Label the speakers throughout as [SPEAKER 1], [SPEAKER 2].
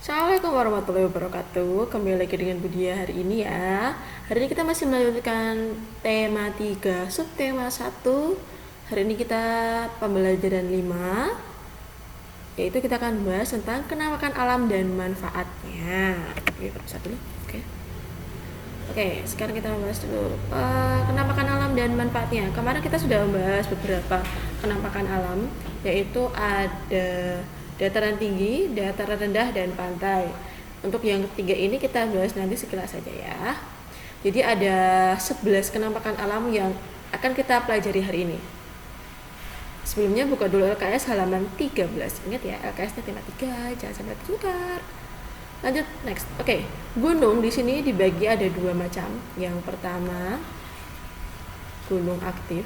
[SPEAKER 1] Assalamualaikum warahmatullahi wabarakatuh. Kembali lagi dengan Budia hari ini ya. Hari ini kita masih melanjutkan tema 3, subtema 1. Hari ini kita pembelajaran 5, yaitu kita akan bahas tentang kenamaan alam dan manfaatnya. Oke, satu dulu. Oke, sekarang kita bahas dulu kenamaan alam dan manfaatnya. Kemarin kita sudah membahas beberapa kenamaan alam, yaitu ada dataran tinggi, dataran rendah, dan pantai. Untuk yang ketiga ini kita bahas nanti sekilas saja ya. Jadi ada 11 kenamaan alam yang akan kita pelajari hari ini. Sebelumnya buka dulu LKS halaman 13. Ingat ya, LKS-nya tema 3, jangan sampai tertukar. Lanjut next. Oke, gunung di sini dibagi ada 2 macam. Yang pertama gunung aktif,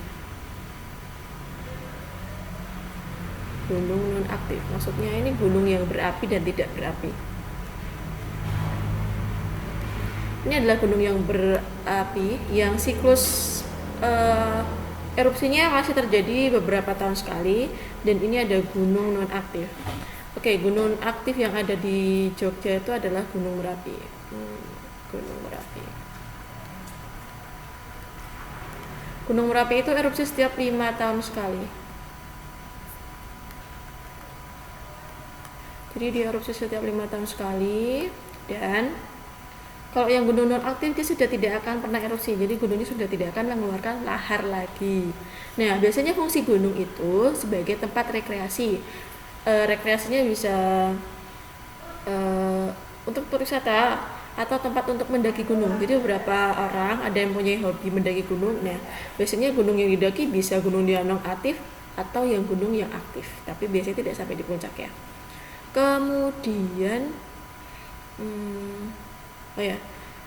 [SPEAKER 1] gunung non aktif. Maksudnya ini gunung yang berapi dan tidak berapi. Ini adalah gunung yang berapi yang siklus erupsinya masih terjadi beberapa tahun sekali, dan ini ada gunung non aktif. Oke, gunung aktif yang ada di Jogja itu adalah Gunung Merapi. Gunung Merapi. Gunung Merapi itu erupsi setiap 5 tahun sekali. Jadi dia erupsi setiap 5 tahun sekali, dan kalau yang gunung non aktif dia sudah tidak akan pernah erupsi. Jadi gunungnya sudah tidak akan mengeluarkan lahar lagi. Nah, biasanya fungsi gunung itu sebagai tempat rekreasi. Rekreasinya bisa untuk wisata atau tempat untuk mendaki gunung. Jadi beberapa orang ada yang punya hobi mendaki gunung. Nah, biasanya gunung yang didaki bisa gunung yang non aktif atau yang gunung yang aktif, tapi biasanya tidak sampai di puncak ya. Kemudian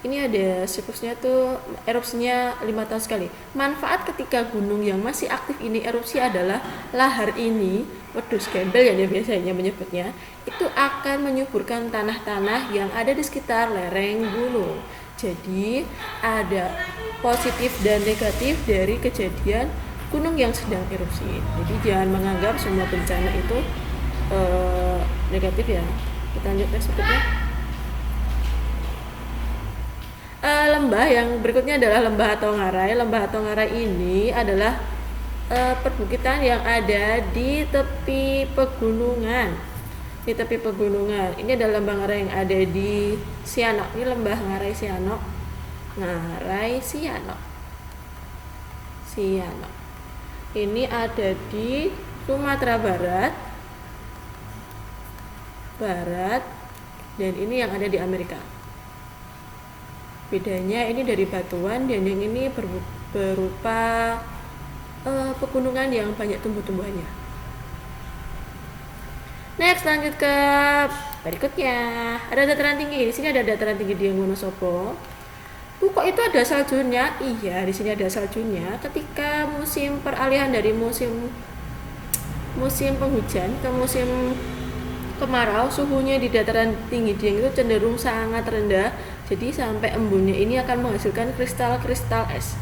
[SPEAKER 1] ini ada siklusnya tuh, erupsinya 5 tahun sekali. Manfaat ketika gunung yang masih aktif ini erupsi adalah lahar ini, wedus gembel ya dia biasanya menyebutnya, itu akan menyuburkan tanah-tanah yang ada di sekitar lereng gunung. Jadi ada positif dan negatif dari kejadian gunung yang sedang erupsi. Jadi jangan menganggap semua bencana itu negatif ya. Kita lanjut ke berikutnya. Lembah yang berikutnya adalah Lembah Hatongarai. Lembah Hatongarai ini adalah perbukitan yang ada di tepi pegunungan. Di tepi pegunungan. Ini adalah Lembah Ngarai yang ada di Sianok. Ini Lembah Ngarai Sianok. Ngarai Sianok. Sianok. Ini ada di Sumatera Barat. Dan ini yang ada di Amerika. Bedanya ini dari batuan, dan yang ini berupa pegunungan yang banyak tumbuh-tumbuhannya. Next, lanjut ke berikutnya. Ada dataran tinggi. Di sini ada dataran tinggi di Wonosobo. Kok itu ada saljunya? Iya, di sini ada saljunya. Ketika musim peralihan dari musim penghujan ke musim kemarau, suhunya di dataran tinggi Dieng itu cenderung sangat rendah. Jadi sampai embunnya ini akan menghasilkan kristal-kristal es.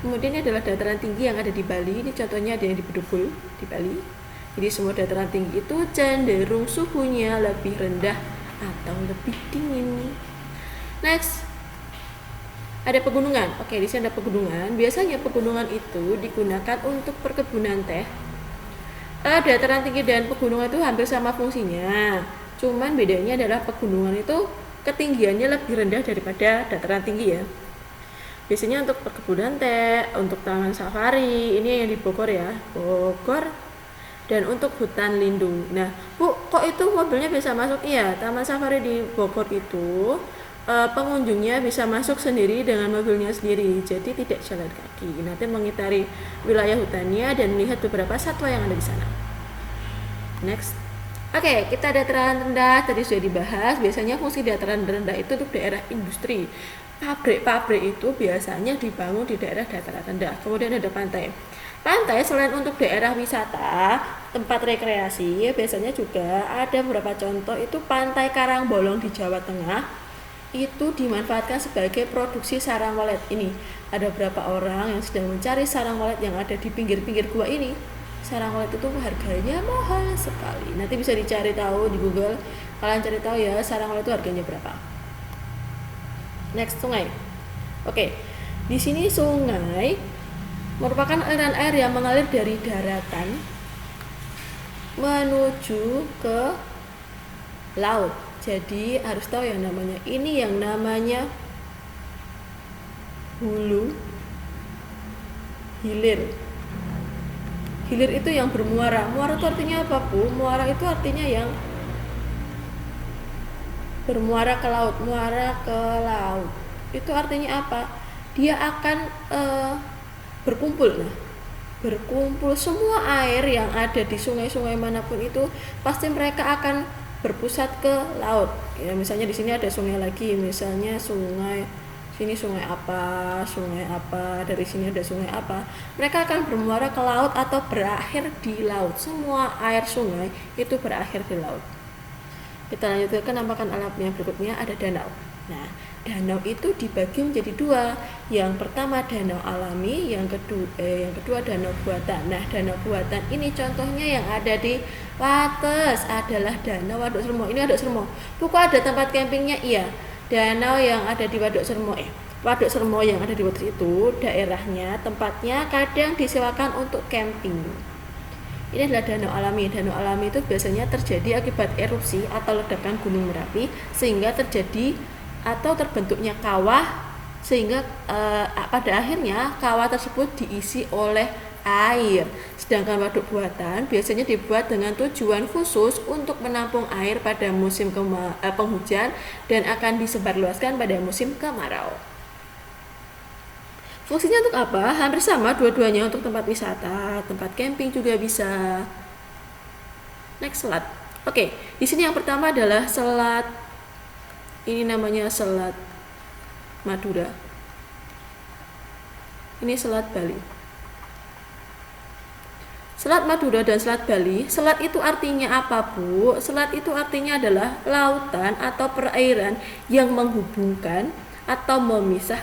[SPEAKER 1] Kemudian ini adalah dataran tinggi yang ada di Bali. Ini contohnya ada yang di Bedugul di Bali. Jadi semua dataran tinggi itu cenderung suhunya lebih rendah atau lebih dingin. Next, ada pegunungan. Oke, di sini ada pegunungan. Biasanya pegunungan itu digunakan untuk perkebunan teh. Dataran tinggi dan pegunungan itu hampir sama fungsinya. Cuman bedanya adalah pegunungan itu ketinggiannya lebih rendah daripada dataran tinggi ya. Biasanya untuk perkebunan teh, untuk taman safari, ini yang di Bogor ya, Bogor, dan untuk hutan lindung. Nah, Bu, kok itu mobilnya bisa masuk? Iya, taman safari di Bogor itu pengunjungnya bisa masuk sendiri dengan mobilnya sendiri, jadi tidak jalan kaki. Nanti mengitari wilayah hutannya dan melihat beberapa satwa yang ada di sana. Next. Oke, kita dataran rendah tadi sudah dibahas. Biasanya fungsi dataran rendah itu untuk daerah industri. Pabrik-pabrik itu biasanya dibangun di daerah dataran rendah. Kemudian ada pantai. Pantai selain untuk daerah wisata, tempat rekreasi, biasanya juga ada beberapa contoh itu Pantai Karangbolong di Jawa Tengah. Itu dimanfaatkan sebagai produksi sarang walet. Ini ada beberapa orang yang sedang mencari sarang walet yang ada di pinggir-pinggir gua ini. Sarang walet itu harganya mahal sekali. Nanti bisa dicari tahu di Google Kalian cari tahu ya sarang laut itu harganya berapa. Next, sungai. Oke, di sini sungai merupakan aliran air yang mengalir dari daratan menuju ke laut. Jadi harus tahu yang namanya ini, yang namanya hulu, hilir. Hilir itu yang bermuara. Muara itu artinya apa, Bu? Muara itu artinya yang bermuara ke laut. Muara ke laut itu artinya apa? Dia akan berkumpul. Nah, berkumpul semua air yang ada di sungai-sungai manapun itu pasti mereka akan berpusat ke laut. Ya, misalnya di sini ada sungai lagi, misalnya sungai sini sungai apa, dari sini ada sungai apa. Mereka akan bermuara ke laut atau berakhir di laut. Semua air sungai itu berakhir di laut. Kita lanjut ke penampakan alamnya berikutnya, ada danau. Nah, danau itu dibagi menjadi dua. Yang pertama danau alami, yang kedua danau buatan. Nah, danau buatan ini contohnya yang ada di Wates adalah Danau Waduk Sermo. Ini Waduk Sermo. Bukan ada tempat campingnya? Iya. Danau yang ada di Waduk Sermo, Waduk Sermo yang ada di Wates itu daerahnya, tempatnya kadang disewakan untuk camping. Ini adalah danau alami. Danau alami itu biasanya terjadi akibat erupsi atau ledakan gunung Merapi sehingga terjadi atau terbentuknya kawah, sehingga pada akhirnya kawah tersebut diisi oleh air. Sedangkan waduk buatan biasanya dibuat dengan tujuan khusus untuk menampung air pada musim penghujan dan akan disebarluaskan pada musim kemarau. Fungsinya untuk apa? Hampir sama dua-duanya, untuk tempat wisata, tempat camping juga bisa. Next, selat. Oke, di sini yang pertama adalah selat. Ini namanya Selat Madura. Ini Selat Bali. Selat Madura dan Selat Bali. Selat itu artinya apa, Bu? Selat itu artinya adalah lautan atau perairan yang menghubungkan atau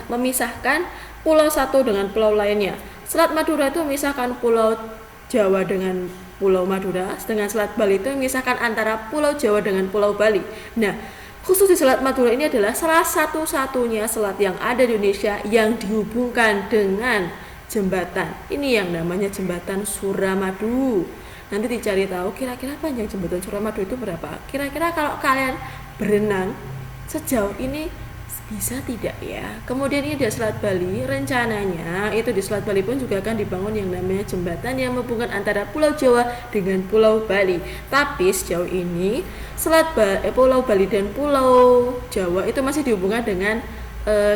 [SPEAKER 1] memisahkan pulau satu dengan pulau lainnya. Selat Madura itu memisahkan Pulau Jawa dengan Pulau Madura, sedangkan Selat Bali itu memisahkan antara Pulau Jawa dengan Pulau Bali. Nah, khusus di Selat Madura ini adalah salah satu-satunya selat yang ada di Indonesia yang dihubungkan dengan jembatan. Ini yang namanya jembatan Suramadu. Nanti dicari tahu kira-kira panjang jembatan Suramadu itu berapa. Kira-kira kalau kalian berenang sejauh ini bisa tidak ya. Kemudian ini di Selat Bali, rencananya itu di Selat Bali pun juga akan dibangun yang namanya jembatan yang menghubungkan antara Pulau Jawa dengan Pulau Bali. Tapi sejauh ini Pulau Bali dan Pulau Jawa itu masih dihubungkan dengan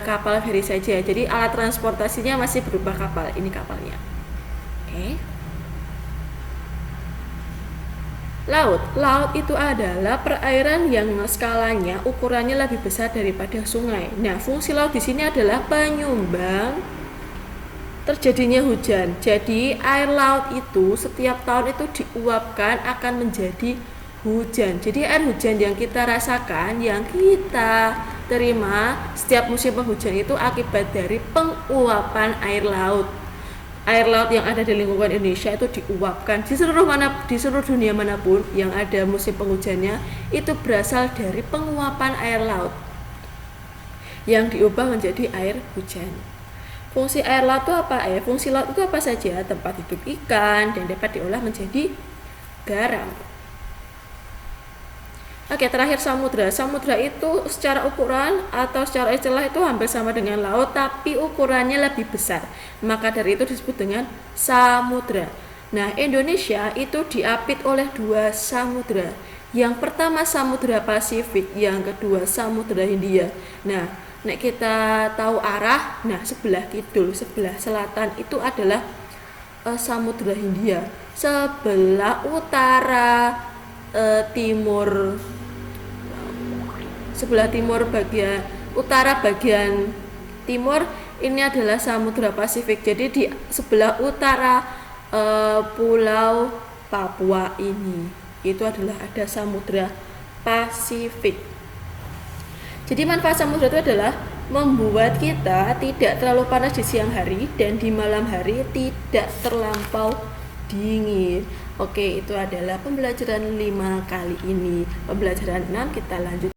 [SPEAKER 1] kapal feri saja. Jadi alat transportasinya masih berupa kapal. Ini kapalnya. Oke. Laut itu adalah perairan yang skalanya, ukurannya lebih besar daripada sungai. Nah, fungsi laut di sini adalah penyumbang terjadinya hujan. Jadi air laut itu setiap tahun itu diuapkan akan menjadi hujan. Jadi air hujan yang kita rasakan, yang kita terima setiap musim penghujan itu akibat dari penguapan air laut. Air laut yang ada di lingkungan Indonesia itu diuapkan di seluruh dunia manapun yang ada musim penghujannya itu berasal dari penguapan air laut yang diubah menjadi air hujan. Fungsi air laut itu apa? Fungsi laut itu apa saja? Tempat hidup ikan dan dapat diolah menjadi garam. Oke, terakhir samudra. Samudra itu secara ukuran atau secara istilah itu hampir sama dengan laut, tapi ukurannya lebih besar. Maka dari itu disebut dengan samudra. Nah, Indonesia itu diapit oleh dua samudra. Yang pertama Samudra Pasifik, yang kedua Samudra Hindia. Nah, nek kita tahu arah, nah sebelah kidul, sebelah selatan itu adalah Samudra Hindia. Sebelah utara sebelah timur bagian utara bagian timur ini adalah Samudra Pasifik. Jadi di sebelah utara pulau Papua ini itu adalah ada Samudra Pasifik. Jadi manfaat samudra itu adalah membuat kita tidak terlalu panas di siang hari dan di malam hari tidak terlampau dingin. Oke, itu adalah pembelajaran 5 kali ini. Pembelajaran 6 kita lanjut